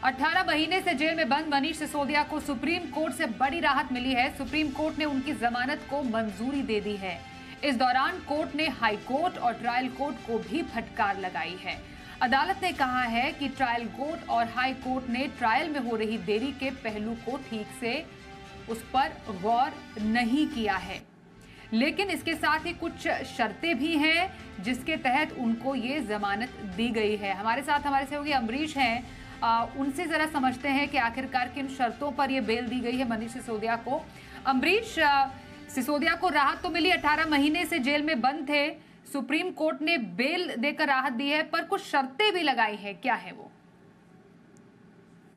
18 महीने से जेल में बंद मनीष सिसोदिया को सुप्रीम कोर्ट से बड़ी राहत मिली है। सुप्रीम कोर्ट ने उनकी जमानत को मंजूरी दे दी है। इस दौरान कोर्ट ने हाई कोर्ट और ट्रायल कोर्ट को भी फटकार लगाई है। अदालत ने कहा है कि ट्रायल कोर्ट और हाई कोर्ट ने ट्रायल में हो रही देरी के पहलू को ठीक से उस पर गौर नहीं किया है, लेकिन इसके साथ ही कुछ शर्तें भी हैं जिसके तहत उनको ये जमानत दी गई है। हमारे साथ हमारे सहयोगी अमरीश हैं, उनसे जरा समझते हैं कि आखिरकार किन शर्तों पर यह बेल दी गई है मनीष सिसोदिया को। अमरीश, सिसोदिया को राहत तो मिली, 18 महीने से जेल में बंद थे, सुप्रीम कोर्ट ने बेल देकर राहत दी है, पर कुछ शर्तें भी लगाई है, क्या है वो?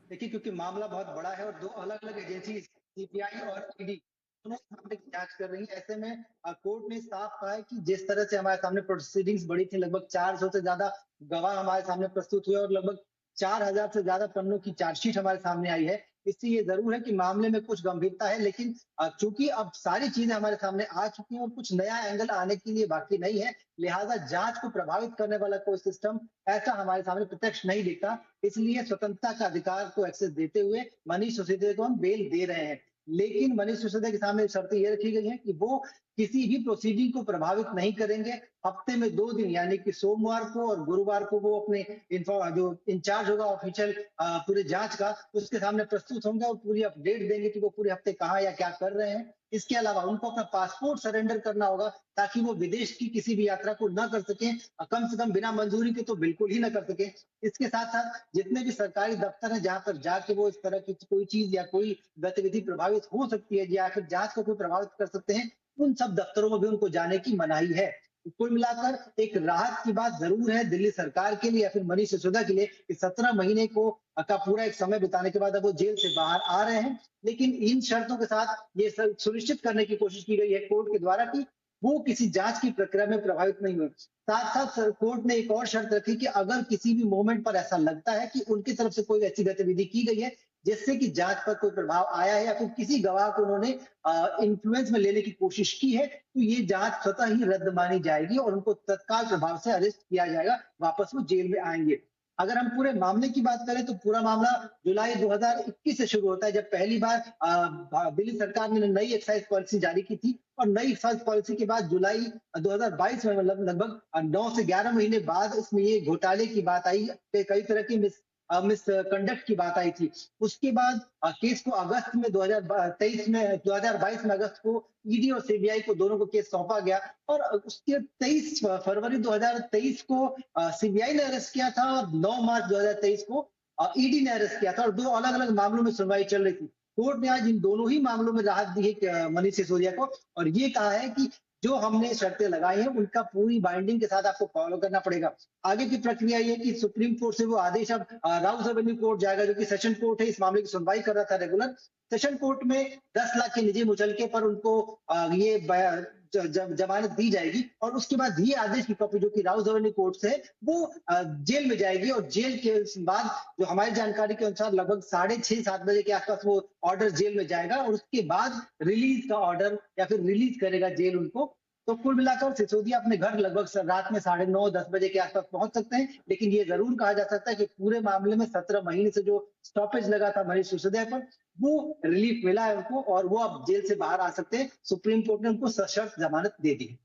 देखिए, क्योंकि मामला बहुत बड़ा है और दो अलग अलग एजेंसी सीबीआई और ईडी दोनों मामले की जांच कर रही है। ऐसे में कोर्ट ने साफ कहा है कि जिस तरह से हमारे सामने प्रोसीडिंग्स बड़ी थी, लगभग 400 से ज्यादा गवाह हमारे सामने प्रस्तुत हुए और लगभग 4000 से ज्यादा पन्नों की चार्जशीट हमारे सामने आई है। इससे ये जरूर है कि मामले में कुछ गंभीरता है, लेकिन चूंकि अब सारी चीजें हमारे सामने आ चुकी हैं और कुछ नया एंगल आने के लिए बाकी नहीं है, लिहाजा जांच को प्रभावित करने वाला कोई सिस्टम ऐसा हमारे सामने प्रत्यक्ष नहीं दिखता। इसलिए स्वतंत्रता का अधिकार को एक्सेस देते हुए मनीष सिसोदिया को हम बेल दे रहे हैं। लेकिन मनीष सिसोदिया के सामने शर्तें ये रखी गई हैं कि वो किसी भी प्रोसीडिंग को प्रभावित नहीं करेंगे। हफ्ते में 2 दिन यानी कि सोमवार को और गुरुवार को वो अपने जो इंचार्ज होगा ऑफिशियल पूरे जांच का, उसके सामने प्रस्तुत होंगे और पूरी अपडेट देंगे कि वो पूरे हफ्ते कहाँ या क्या कर रहे हैं। इसके अलावा उनको अपना पासपोर्ट सरेंडर करना होगा ताकि वो विदेश की किसी भी यात्रा को न कर सके, कम से कम बिना मंजूरी के तो बिल्कुल ही न कर सके। इसके साथ साथ जितने भी सरकारी दफ्तर हैं जहां पर जाके वो इस तरह की कोई चीज या कोई गतिविधि प्रभावित हो सकती है या फिर जांच को कोई प्रभावित कर सकते हैं, उन सब दफ्तरों में भी उनको जाने की मनाही है। कुल मिलाकर एक राहत की बात जरूर है दिल्ली सरकार के लिए या फिर मनीष सिसोदिया के लिए कि 17 महीने को का पूरा एक समय बिताने के बाद अब वो जेल से बाहर आ रहे हैं। लेकिन इन शर्तों के साथ ये सुनिश्चित करने की कोशिश की गई है कोर्ट के द्वारा कि वो किसी जांच की प्रक्रिया में प्रभावित नहीं हुए। साथ साथ कोर्ट ने एक और शर्त रखी कि अगर किसी भी मोमेंट पर ऐसा लगता है कि उनकी तरफ से कोई ऐसी गतिविधि की गई है जिससे कि जांच पर कोई प्रभाव आया है या फिर किसी गवाह को उन्होंने इन्फ्लुएंस में लेने की कोशिश की है, तो ये जांच स्वतः ही रद्द मानी जाएगी और उनको तत्काल प्रभाव से अरेस्ट किया जाएगा, वापस वो जेल में आएंगे। अगर हम पूरे मामले की बात करें तो पूरा मामला जुलाई 2021 से शुरू होता है, जब पहली बार दिल्ली सरकार ने नई एक्साइज पॉलिसी जारी की थी और नई एक्साइज पॉलिसी के बाद जुलाई 2022 में लगभग 9 से 11 महीने बाद इसमें ये घोटाले की बात आई, कई तरह की मिस कंडक्ट की बात आई थी। उसके बाद केस को अगस्त में 2022 में अगस्त को ईडी और सीबीआई को दोनों को केस सौंपा गया और उसके 23 फरवरी 2023 को सीबीआई ने अरेस्ट किया था और 9 मार्च 2023 को ईडी ने अरेस्ट किया था और दो अलग अलग मामलों में सुनवाई चल रही थी। कोर्ट ने आज इन दोनों ही मामलों में राहत दी है मनीष सिसोदिया को और ये कहा है कि जो हमने शर्तें लगाई हैं उनका पूरी बाइंडिंग के साथ आपको फॉलो करना पड़ेगा। आगे की प्रक्रिया ये कि सुप्रीम कोर्ट से वो आदेश अब राउस रेवेन्यू कोर्ट जाएगा, जो कि सेशन कोर्ट है, इस मामले की सुनवाई कर रहा था रेगुलर। सेशन कोर्ट में 10 लाख के निजी मुचलके पर उनको ये जमानत दी जाएगी और उसके बाद ये आदेश की कॉपी जो कि राउस रेवेन्यू कोर्ट से है वो जेल में जाएगी और जेल के बाद जो हमारी जानकारी के अनुसार लगभग 6:30-7 बजे के आसपास वो ऑर्डर जेल में जाएगा और उसके बाद रिलीज का ऑर्डर या फिर रिलीज करेगा जेल उनको। तो कुल मिलाकर सिसोदिया अपने घर लगभग रात में 9:30-10 बजे के आसपास पहुंच सकते हैं, लेकिन ये जरूर कहा जा सकता है कि पूरे मामले में 17 महीने से जो स्टॉपेज लगा था मनीष सिसोदिया पर, वो रिलीफ मिला है उनको और वो अब जेल से बाहर आ सकते हैं। सुप्रीम कोर्ट ने उनको सशर्त जमानत दे दी है।